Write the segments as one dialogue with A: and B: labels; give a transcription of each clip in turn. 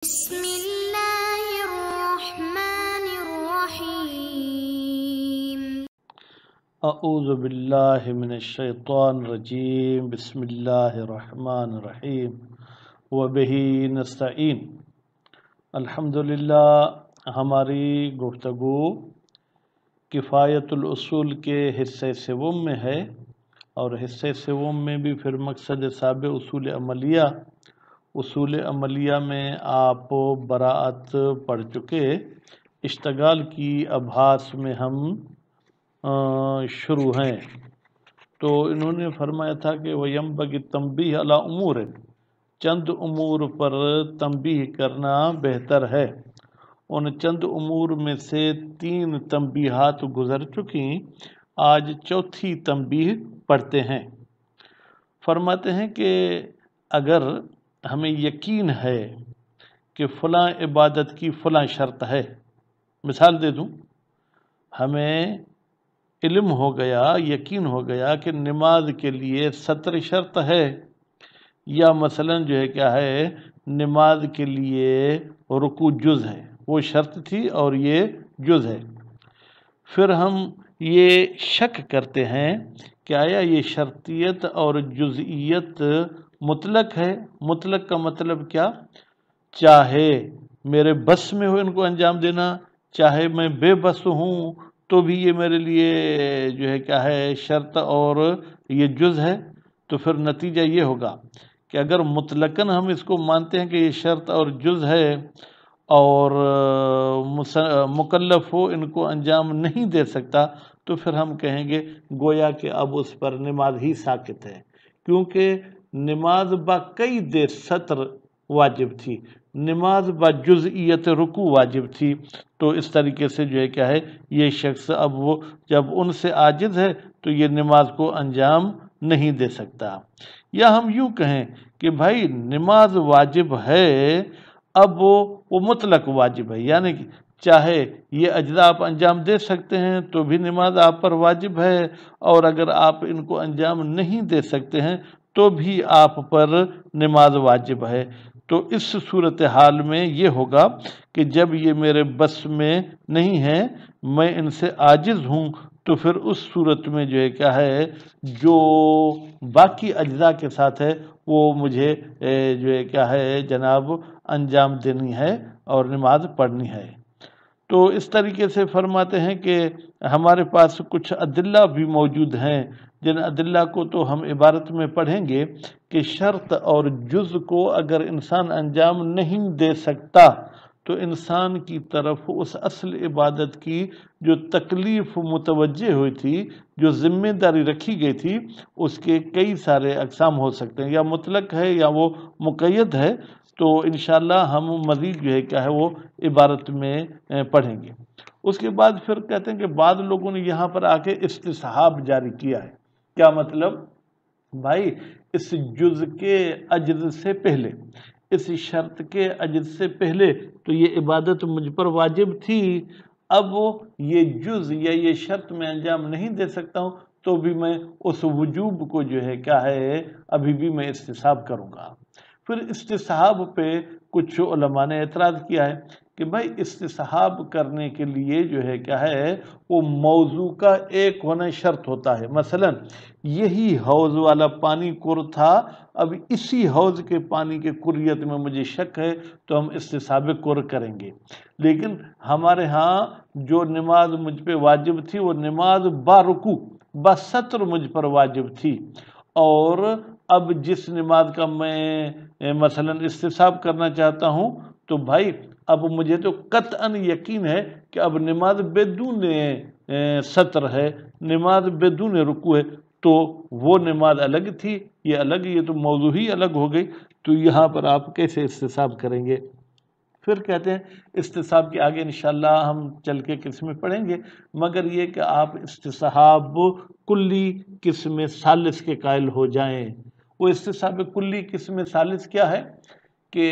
A: بسم الله الرحمن الرحيم
B: اعوذ باللہ من الشیطان الرجیم بسم اللہ الرحمن الرحیم وبہ نستعین۔ الحمدللہ ہماری گفتگو کفایت الاصول کے حصے سوم میں ہے، اور حصے سوم میں بھی پھر مقصد سابع اصول عملیہ میں آپ براءت پڑھ چکے۔ اشتغال کی ابحاث میں ہم شروع ہیں، تو انہوں نے فرمایا تھا کہ وَيَنبَغِي التَّنبِيهُ عَلَى امور، چند امور پر تنبیہ کرنا بہتر ہے۔ ان چند امور میں سے 3 تنبیہات گزر چکی، آج چوتھی تنبیہ پڑھتے ہیں۔ فرماتے ہیں کہ اگر ہمیں یقین ہے کہ فلاں عبادت کی فلاں شرط ہے، مثال دے دوں، ہمیں علم ہو گیا، یقین ہو گیا کہ نماز کے لیے 70 شرط ہے، یا مثلا جو ہے کیا ہے، نماز کے لیے رکوع جز ہے، وہ شرط تھی اور یہ جز ہے۔ پھر ہم یہ شک کرتے ہیں کہ آیا یہ شرطیت اور جزئیت مطلق ہے۔ مطلق کا مطلب کیا؟ چاہے میرے بس میں ہو ان کو انجام دینا، چاہے میں بے بس ہوں تو بھی یہ میرے لیے جو ہے کیا ہے شرط اور یہ جز ہے۔ تو پھر نتیجہ یہ ہوگا کہ اگر مطلقاً ہم اس کو مانتے ہیں کہ یہ شرط اور جز ہے اور مکلف ہو ان کو انجام نہیں دے سکتا، تو پھر ہم کہیں گے گویا کہ اب اس پر نماز ہی ساقط ہے، کیونکہ نماز با کئی دیر سطر واجب تھی، نماز با جزئیت رکوع واجب تھی۔ تو اس طریقے سے جو ہے کیا ہے یہ شخص اب وہ جب ان سے عاجز ہے تو یہ نماز کو انجام نہیں دے سکتا۔ یا ہم یوں کہیں کہ بھائی نماز واجب ہے، اب وہ مطلق واجب ہے، یعنی کہ چاہے یہ اجزاء آپ انجام دے سکتے ہیں تو بھی نماز آپ پر واجب ہے، اور اگر آپ ان کو انجام نہیں دے سکتے ہیں تو بھی آپ پر نماز واجب ہے۔ تو اس صورتحال میں یہ ہوگا کہ جب یہ میرے بس میں نہیں ہے، میں ان سے عاجز ہوں، تو پھر اس صورت میں جو ہے کیا ہے جو باقی اجزاء کے ساتھ ہے وہ مجھے جو ہے کیا ہے جناب انجام دینی ہے اور نماز پڑھنی ہے۔ تو اس طریقے سے فرماتے ہیں کہ ہمارے پاس کچھ ادلہ بھی موجود ہیں، جن ادلہ کو تو ہم عبارت میں پڑھیں گے کہ شرط اور جز کو اگر انسان انجام نہیں دے سکتا تو انسان کی طرف اس اصل عبادت کی جو تکلیف متوجہ ہوئی تھی، جو ذمہ داری رکھی گئی تھی، اس کے کئی سارے اقسام ہو سکتے ہیں، یا مطلق ہے یا وہ مقید ہے۔ تو انشاءاللہ ہم مزید جو ہے کیا ہے وہ عبارت میں پڑھیں گے۔ اس کے بعد پھر کہتے ہیں کہ بعض لوگوں نے یہاں پر آ کے استصحاب جاری کیا ہے۔ کیا مطلب؟ بھائی اس جز کے عجز سے پہلے، اس شرط کے عجز سے پہلے تو یہ عبادت مجھ پر واجب تھی، اب یہ جز یا یہ شرط میں انجام نہیں دے سکتا ہوں تو بھی میں اس وجوب کو جو ہے کیا ہے ابھی بھی میں استصحاب کروں گا۔ پھر استصحاب پہ کچھ علماء نے اعتراض کیا ہے کہ بھائی استصحاب کرنے کے لیے جو ہے کیا ہے وہ موضوع کا ایک ہونا شرط ہوتا ہے۔ مثلا یہی حوض والا پانی کر تھا، اب اسی حوض کے پانی کے کریت میں مجھے شک ہے تو ہم استصحاب کر کریں گے۔ لیکن ہمارے ہاں جو نماز مجھ پہ واجب تھی وہ نماز با رکوع با سطر مجھ پر واجب تھی، اور اب جس نماز کا میں مثلا استصحاب کرنا چاہتا ہوں تو بھائی اب مجھے تو قطعاً یقین ہے کہ اب نماز بدون سطر ہے، نماز بدون رکوع ہے، تو وہ نماز الگ تھی، یہ الگ، یہ تو موضوع ہی الگ ہو گئی، تو یہاں پر آپ کیسے استصحاب کریں گے؟ پھر کہتے ہیں استصحاب کے آگے انشاءاللہ ہم چل کے قسم پڑھیں گے، مگر یہ کہ آپ استصحاب کلی قسم ثالث کے قائل ہو جائیں۔ وہ استصحاب کلی قسم ثالث کیا ہے کہ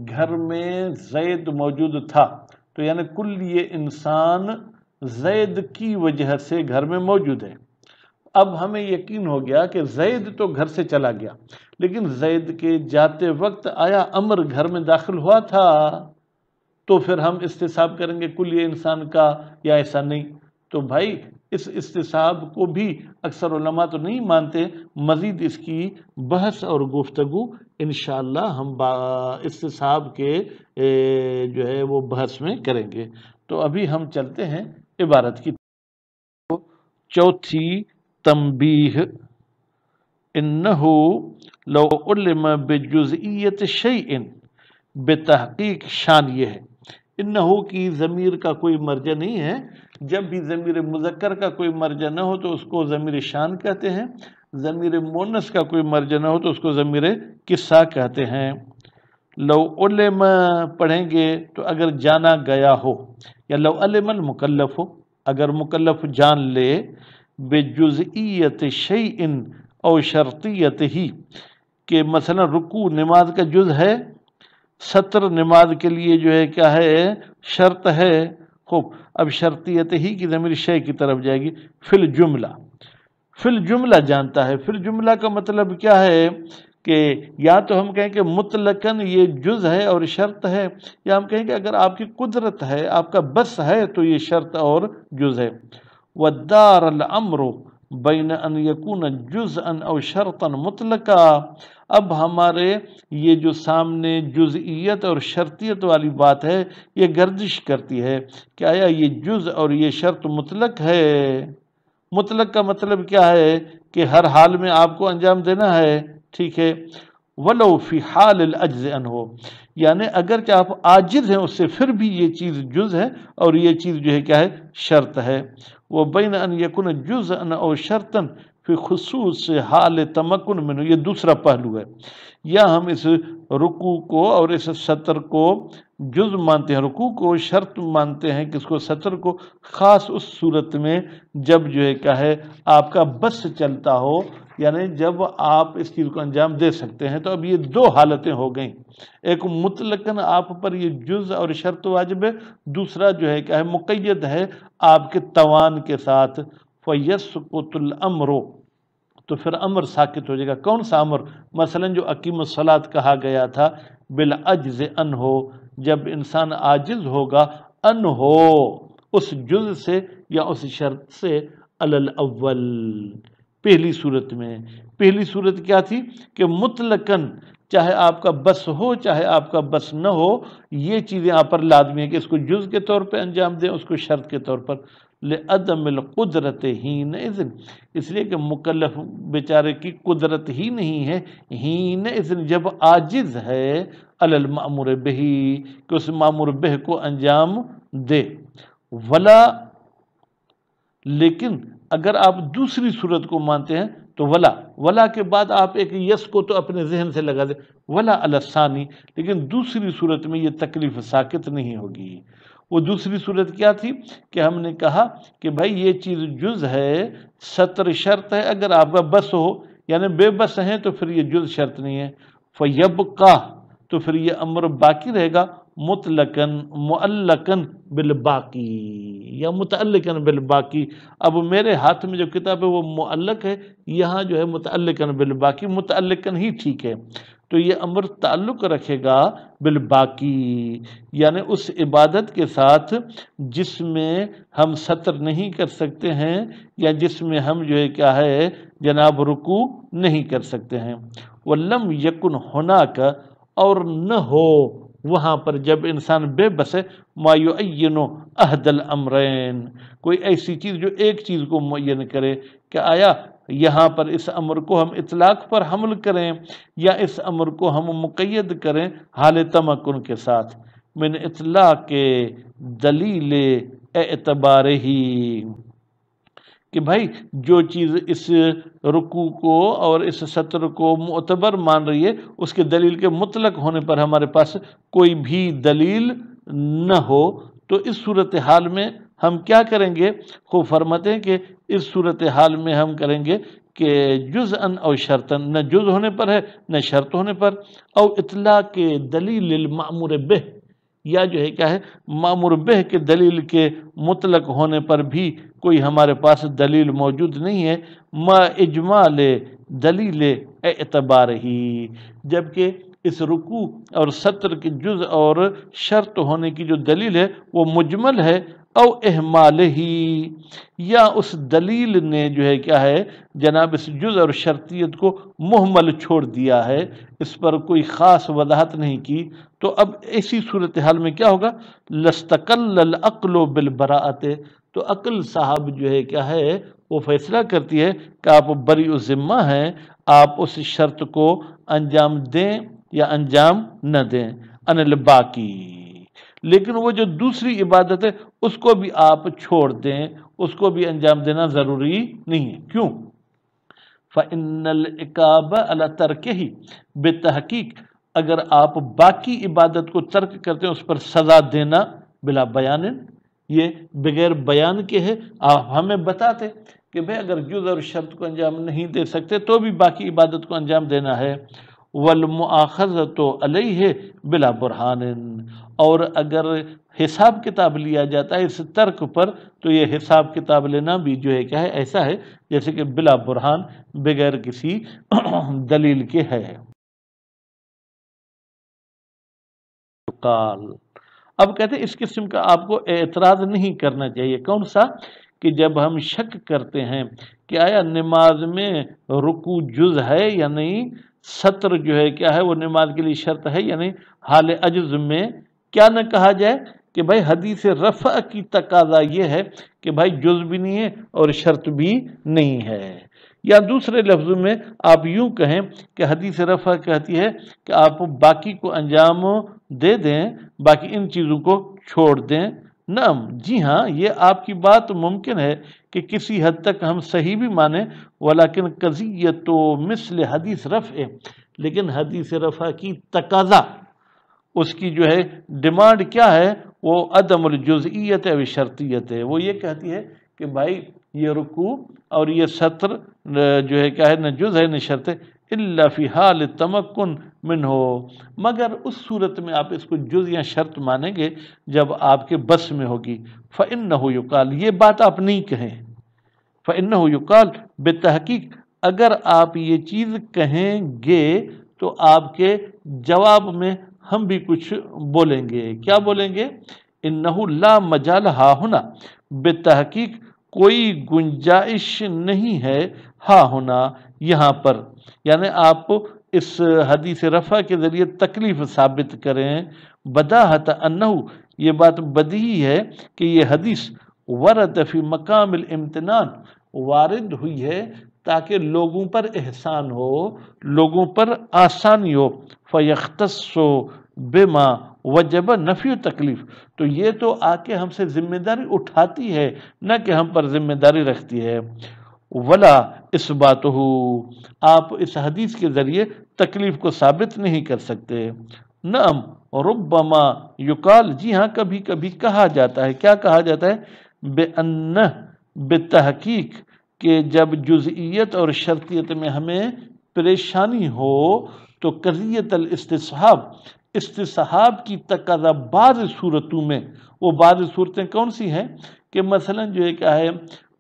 B: گھر میں زید موجود تھا، تو یعنی کل یہ انسان زید کی وجہ سے گھر میں موجود ہے۔ اب ہمیں یقین ہو گیا کہ زید تو گھر سے چلا گیا، لیکن زید کے جاتے وقت آیا امر گھر میں داخل ہوا تھا، تو پھر ہم استصحاب کریں گے کلیہ انسان کا یا ایسا نہیں؟ تو بھائی اس استصحاب کو بھی اکثر علماء تو نہیں مانتے، مزید اس کی بحث اور گفتگو انشاءاللہ ہم استصحاب کے جو ہے وہ بحث میں کریں گے۔ تو ابھی ہم چلتے ہیں عبارت کی چوتھی تنبیہ، انہو لو علم بجزئیت شیء، بتحقیق شان یہ ہے، انہو کی ضمیر کا کوئی مرجع نہیں ہے، جب بھی ضمیر مذکر کا کوئی مرجع نہ ہو تو اس کو ضمیر شان کہتے ہیں، ضمیر مؤنث کا کوئی مرجع نہ ہو تو اس کو ضمیر قصہ کہتے ہیں۔ لو علم پڑھیں گے تو اگر جانا گیا ہو، یا لو علم المکلف ہو، اگر مکلف جان لے، بجزئیت شیء او شرطیت ہی، کہ مثلا رکوع نماز کا جز ہے، سطر نماز کے لیے جو ہے کیا ہے، شرط ہے۔ خوب، اب شرطیت ہی کی ضمیر شے کی طرف جائے گی، فی الجملہ، فی الجملہ جانتا ہے۔ فی الجملہ کا مطلب کیا ہے کہ یا تو ہم کہیں کہ مطلقاً یہ جز ہے اور شرط ہے، یا ہم کہیں کہ اگر آپ کی قدرت ہے، آپ کا بس ہے، تو یہ شرط اور جز ہے۔ وَالدَّارَ الْأَمْرُ بَيْنَ أَنْ يَكُونَ جُزْءًا أَوْ شَرْطًا مُطْلَقًا، اب ہمارے یہ جو سامنے جزئیت اور شرطیت والی بات ہے، یہ گردش کرتی ہے کہ آیا یہ جز اور یہ شرط مطلق ہے؟ مطلق کا مطلب کیا ہے کہ ہر حال میں آپ کو انجام دینا ہے، ٹھیک ہے۔ وَلَوْ فِي حَالِ الْعَجْزِ عَنْهُ، یعنی اگرچہ آپ عاجز ہیں اس سے، پھر بھی یہ چیز جز ہے اور یہ چیز جو ہے کیا ہے، شرط ہے۔ وَبَيْنَ أَنْ يَكُونَ جُزْءًا أَوْ شَرْطًا فی خصوص حال تمکن منہ، یہ دوسرا پہلو ہے۔ یا ہم اس رکوع کو اور اس سطر کو جز مانتے ہیں، رکوع کو شرط مانتے ہیں، کس کو، سطر کو، خاص اس صورت میں جب جو ہے کیا ہے آپ کا بس چلتا ہو، یعنی جب آپ اس چیز کو انجام دے سکتے ہیں۔ تو اب یہ دو حالتیں ہو گئیں، ایک مطلقاً آپ پر یہ جز اور شرط واجب ہے، دوسرا جو ہے کیا ہے مقید ہے آپ کے توان کے ساتھ۔ فَيَسْقُطُ الْأَمْرُ، تو پھر امر ساکت ہو جائے گا۔ کون سا امر؟ مثلا جو اقیم الصلاۃ کہا گیا تھا، بالعجز انہو، جب انسان عاجز ہوگا، انہو اس جز سے یا اس شرط سے، علی الاول، پہلی صورت میں۔ پہلی صورت کیا تھی کہ مطلقاً چاہے آپ کا بس ہو چاہے آپ کا بس نہ ہو، یہ چیزیں آپ پر لازمی ہیں کہ اس کو جز کے طور پہ انجام دیں، اس کو شرط کے طور پر۔ لعدم القدرت حینئذ، اس لیے کہ مکلف بیچارے کی قدرت ہی نہیں ہے، حینئذ جب عاجز ہے، علی المأمور بہ، کہ اس مأمور بہ کو انجام دے۔ ولا، لیکن اگر آپ دوسری صورت کو مانتے ہیں تو ولا کے بعد آپ ایک یس کو تو اپنے ذہن سے لگا دیں، ولا علی الثانی، لیکن دوسری صورت میں یہ تکلیف ساکت نہیں ہوگی۔ وہ دوسری صورت کیا تھی کہ ہم نے کہا کہ بھائی یہ چیز جز ہے، سطر شرط ہے، اگر آپ کا بس ہو، یعنی بے بس ہیں تو پھر یہ جز شرط نہیں ہے۔ فَيَبْقَى، تو پھر یہ امر باقی رہے گا، مطلقاً معلقاً بالباقی یا متعلقاً بالباقی۔ اب میرے ہاتھ میں جو کتاب ہے وہ معلق ہے، یہاں جو ہے متعلقاً بالباقی، متعلقاً ہی ٹھیک ہے، تو یہ امر تعلق رکھے گا بالباقی، یعنی اس عبادت کے ساتھ جس میں ہم سطر نہیں کر سکتے ہیں، یا جس میں ہم جو ہے کیا ہے جناب رکوع نہیں کر سکتے ہیں۔ وَلَمْ يَكُنْ هُنَاكَ، اور نہ ہو وہاں پر جب انسان بے بس ہے، ما يُعَيِّنُ أَحْدَ الْأَمْرَيْن، کوئی ایسی چیز جو ایک چیز کو معین کرے کہ آیا یہاں پر اس امر کو ہم اطلاق پر حمل کریں یا اس امر کو ہم مقید کریں حال تمکن کے ساتھ۔ من اطلاق دلیل اعتبار ہی، کہ بھائی جو چیز اس رکوع کو اور اس سطر کو معتبر مان رہی ہے، اس کے دلیل کے مطلق ہونے پر ہمارے پاس کوئی بھی دلیل نہ ہو، تو اس صورتحال میں ہم کیا کریں گے؟ خوب فرماتے ہیں کہ اس صورتحال میں ہم کریں گے کہ جزءاً او شرطاً، نہ جز ہونے پر ہے نہ شرط ہونے پر، او اطلاق دلیل المأمور بہ، یا جو ہے کیا ہے مأمور بہ کے دلیل کے مطلق ہونے پر بھی کوئی ہمارے پاس دلیل موجود نہیں ہے، ما اجمال دلیل اعتبار ہی، جبکہ اس رکوع اور سطر کے جز اور شرط ہونے کی جو دلیل ہے وہ مجمل ہے، او اہمال ہی، یا اس دلیل نے جو ہے کیا ہے جناب اس جز اور شرطیت کو محمل چھوڑ دیا ہے، اس پر کوئی خاص وضاحت نہیں کی، تو اب ایسی صورتحال میں کیا ہوگا؟ لستقل العقل بالبراءت، تو عقل صاحب جو ہے کیا ہے وہ فیصلہ کرتی ہے کہ آپ بری الذمہ ہیں، آپ اس شرط کو انجام دیں یا انجام نہ دیں، ان الباقی، لیکن وہ جو دوسری عبادت ہے اس کو بھی آپ چھوڑ دیں، اس کو بھی انجام دینا ضروری نہیں ہے۔ کیوں؟ فَإِنَّ الْعِقَابَ عَلَى تَرْكِهِ، بتحقیق اگر آپ باقی عبادت کو ترک کرتے ہیں اس پر سزا دینا بلا بیان، یہ بغیر بیان کے ہے، آپ ہمیں بتاتے کہ بھئی اگر جز اور شرط کو انجام نہیں دے سکتے تو بھی باقی عبادت کو انجام دینا ہے، وَالْمُؤَاخَذَةُ عَلَيْهِ بلا برہان، اور اگر حساب کتاب لیا جاتا ہے اس ترک پر تو یہ حساب کتاب لینا بھی جو ہے کیا ہے ایسا ہے جیسے کہ بلا برہان، بغیر کسی دلیل کے ہے۔ قال، اب کہتے ہیں اس قسم کا آپ کو اعتراض نہیں کرنا چاہیے، کون سا؟ کہ جب ہم شک کرتے ہیں کہ آیا نماز میں رکوع جز ہے یا نہیں، سطر جو ہے کیا ہے وہ نماز کے لیے شرط ہے یا نہیں، حال عجز میں کیا نہ کہا جائے کہ بھائی حدیث رفع کی تقاضا یہ ہے کہ بھائی جز بھی نہیں ہے اور شرط بھی نہیں ہے، یا دوسرے لفظوں میں آپ یوں کہیں کہ حدیث رفع کہتی ہے کہ آپ باقی کو انجام دے دیں، باقی ان چیزوں کو چھوڑ دیں۔ نعم، جی ہاں، یہ آپ کی بات ممکن ہے کہ کسی حد تک ہم صحیح بھی مانیں، ولیکن قضیت مثل حدیث رفع، لیکن حدیث رفع کی تقاضا، اس کی جو ہے ڈیمانڈ کیا ہے؟ وہ عدم الجزئیت و شرطیت ہے، وہ یہ کہتی ہے کہ بھائی یہ رکوع اور یہ سطر جو ہے کیا ہے نہ جز ہے نہ شرط ہے، الا فی حال تمکن منہ، مگر اس صورت میں آپ اس کو جز یا شرط مانیں گے جب آپ کے بس میں ہوگی، فإنہ یقال، یہ بات آپ نہیں کہیں، فإنہ یقال، بتحقیق اگر آپ یہ چیز کہیں گے تو آپ کے جواب میں ہم بھی کچھ بولیں گے، کیا بولیں گے؟ انہ لا مجال ہا ہونا، بتحقیق کوئی گنجائش نہیں ہے ہا ہونا یہاں پر، یعنی آپ اس حدیث رفع کے ذریعے تکلیف ثابت کریں، بداہت انہ، یہ بات بدیہی ہے کہ یہ حدیث ورد فی مقام الامتنان، وارد ہوئی ہے تاکہ لوگوں پر احسان ہو، لوگوں پر آسانی ہو، فیختص بما وجب نفی تکلیف، تو یہ تو آ کے ہم سے ذمہ داری اٹھاتی ہے نہ کہ ہم پر ذمہ داری رکھتی ہے، ولا اس بات ہو، آپ اس حدیث کے ذریعے تکلیف کو ثابت نہیں کر سکتے۔ نعم، ربما یقال، جی ہاں کبھی کبھی کہا جاتا ہے، کیا کہا جاتا ہے؟ بأنہ، بتحقیق کہ جب جزئیت اور شرطیت میں ہمیں پریشانی ہو تو قضیت الاستصحاب، استصحاب کی تقاضا بعض صورتوں میں، وہ بعض صورتیں کون سی ہیں کہ مثلا جو ہے کیا ہے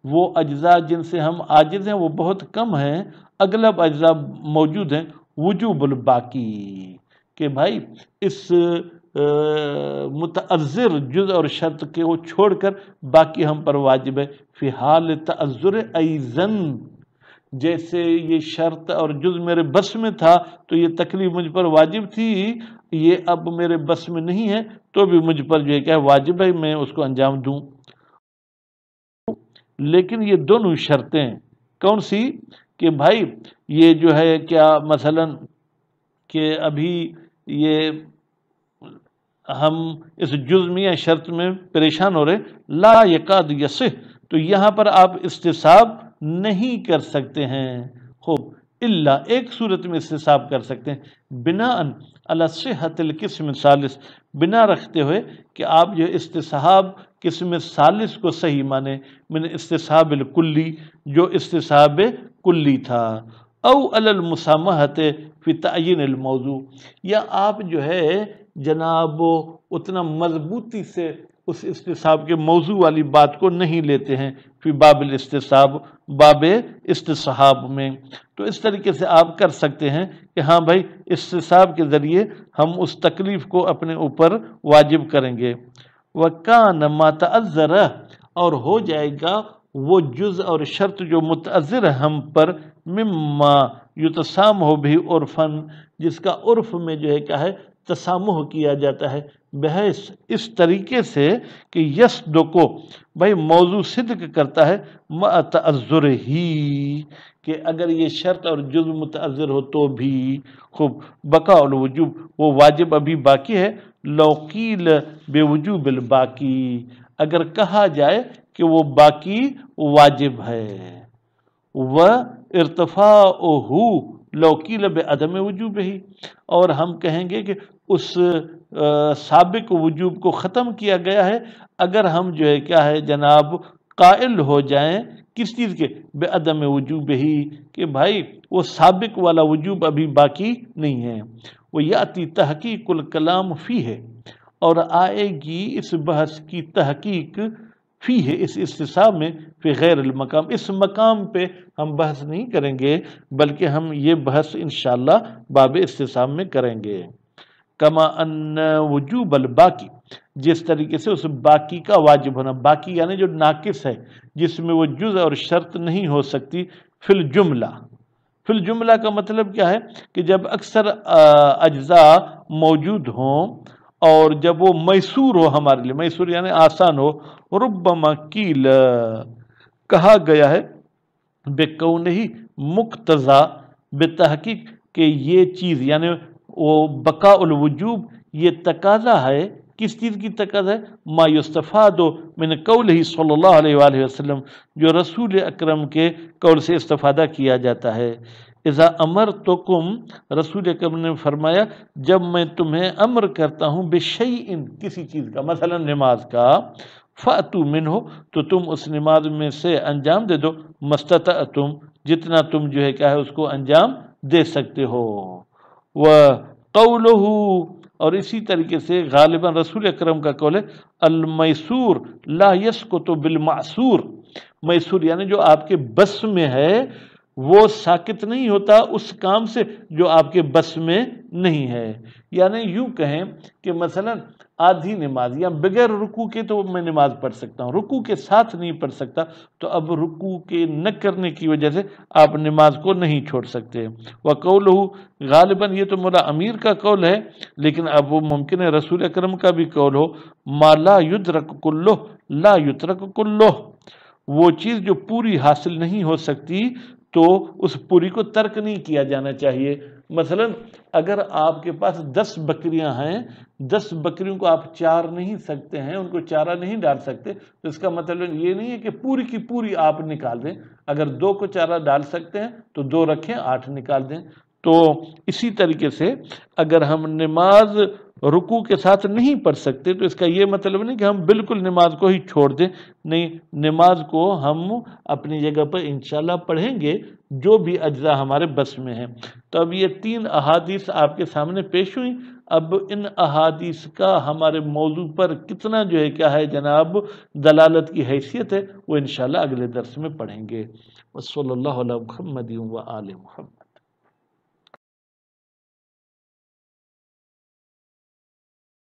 B: وہ اجزاء جن سے ہم عاجز ہیں وہ بہت کم ہیں، اغلب اجزاء موجود ہیں، وجوب الباقی، کہ بھائی اس متعذر جز اور شرط کے وہ چھوڑ کر باقی ہم پر واجب ہے، فی حال تعذر ایزن، جیسے یہ شرط اور جز میرے بس میں تھا تو یہ تکلیف مجھ پر واجب تھی، یہ اب میرے بس میں نہیں ہے تو بھی مجھ پر جو ہے کیا واجب ہے میں اس کو انجام دوں، لیکن یہ دونوں شرطیں کون سی کہ بھائی یہ جو ہے کیا مثلا کہ ابھی یہ ہم اس جزم یا شرط میں پریشان ہو رہے، لا یکاد یصح، تو یہاں پر آپ استصحاب نہیں کر سکتے ہیں، خوب الا، ایک صورت میں استصحاب کر سکتے ہیں، بناء علی صحت القسم الثالث، بنا رکھتے ہوئے کہ آپ جو استصحاب قسم ثالث کو صحیح مانیں، من استصحاب الکلی، جو استصحاب کلی تھا، او علی المسامحۃ فی تعیین الموضوع، یا آپ جو ہے جناب اتنا مضبوطی سے اس استصحاب کے موضوع والی بات کو نہیں لیتے ہیں فی باب الاستصحاب، باب استصحاب میں۔ تو اس طریقے سے آپ کر سکتے ہیں کہ ہاں بھائی استصحاب کے ذریعے ہم اس تکلیف کو اپنے اوپر واجب کریں گے۔ وَكَانَ مَا تَعَذَّرَ، اور ہو جائے گا وہ جز اور شرط جو متعذر ہے ہم پر، مما یتسامح بھی عرفاً، جس کا عرف میں جو ہے کیا ہے تسامح کیا جاتا ہے، بحیث اس طریقے سے کہ یصدق، بھائی موضوع صدق کرتا ہے، مع تعذر ہی، کہ اگر یہ شرط اور جز متعذر ہو تو بھی خوب بقاء الوجوب، وہ واجب ابھی باقی ہے، لو قیل بوجوب الباقی، اگر کہا جائے کہ وہ باقی واجب ہے، و ارتفاعہ لو قیل بعدم وجوب ہی، اور ہم کہیں گے کہ اس سابق وجوب کو ختم کیا گیا ہے اگر ہم جو ہے کیا ہے جناب قائل ہو جائیں کس چیز کے، بعدم وجوب ہی، کہ بھائی وہ سابق والا وجوب ابھی باقی نہیں ہے۔ وہ یاتی تحقیق الکلام فی ہے، اور آئے گی اس بحث کی تحقیق فی ہے اس استصحاب میں، فی غیر المقام، اس مقام پہ ہم بحث نہیں کریں گے بلکہ ہم یہ بحث انشاءاللہ باب استصحاب میں کریں گے۔ کما ان وجوب الباقی، جس طریقے سے اس باقی کا واجب ہونا، باقی یعنی جو ناقص ہے جس میں وہ جز اور شرط نہیں ہو سکتی، فی الجملہ، فی الجملہ کا مطلب کیا ہے کہ جب اکثر اجزاء موجود ہوں اور جب وہ میسور ہو ہمارے لیے، میسور یعنی آسان ہو، ربما قیل، کہا گیا ہے، بکونہ مقتضا، بتحقیق کہ یہ چیز یعنی وہ بقاء الوجوب یہ تقاضا ہے، کس چیز کی تقاضا ہے، ما یستفاد من قولہ صلی اللہ علیہ وآلہ وسلم، جو رسول اکرم کے قول سے استفادہ کیا جاتا ہے۔ اذا امرتکم، رسول اکرم نے فرمایا جب میں تمہیں امر کرتا ہوں بشیء، کسی چیز کا، مثلا نماز کا، فاتوا منہ، تو تم اس نماز میں سے انجام دے دو، مستطعتم، جتنا تم جو ہے کیا ہے اس کو انجام دے سکتے ہو۔ وقولہ، اور اسی طریقے سے غالباً رسول اکرم کا قول ہے، المیسور لا یسقط بالمعسور، میسور یعنی جو آپ کے بس میں ہے وہ ساقط نہیں ہوتا اس کام سے جو آپ کے بس میں نہیں ہے۔ یعنی یوں کہیں کہ مثلا آدھی نماز یا بغیر رکوع کے تو میں نماز پڑھ سکتا ہوں، رکوع کے ساتھ نہیں پڑھ سکتا، تو اب رکوع کے نہ کرنے کی وجہ سے آپ نماز کو نہیں چھوڑ سکتے۔ وقولہ، غالباً یہ تو مولا امیر کا قول ہے لیکن اب وہ ممکن ہے رسول اکرم کا بھی قول ہو، ما لا یدرک کلہ لا یترک کلہ، وہ چیز جو پوری حاصل نہیں ہو سکتی تو اس پوری کو ترک نہیں کیا جانا چاہیے۔ مثلا اگر آپ کے پاس 10 بکریاں ہیں، 10 بکریوں کو آپ چار نہیں سکتے ہیں، ان کو چارہ نہیں ڈال سکتے، تو اس کا مطلب یہ نہیں ہے کہ پوری کی پوری آپ نکال دیں، اگر 2 کو چارہ ڈال سکتے ہیں تو 2 رکھیں، 8 نکال دیں۔ تو اسی طریقے سے اگر ہم نماز رکوع کے ساتھ نہیں پڑھ سکتے تو اس کا یہ مطلب نہیں کہ ہم بالکل نماز کو ہی چھوڑ دیں، نہیں، نماز کو ہم اپنی جگہ پر انشاءاللہ پڑھیں گے جو بھی اجزاء ہمارے بس میں ہیں۔ تو اب یہ 3 احادیث آپ کے سامنے پیش ہوئیں، اب ان احادیث کا ہمارے موضوع پر کتنا جو ہے کیا ہے جناب دلالت کی حیثیت ہے وہ انشاءاللہ اگلے درس میں پڑھیں گے۔ وصلی اللہ علی محمد و آل محمد۔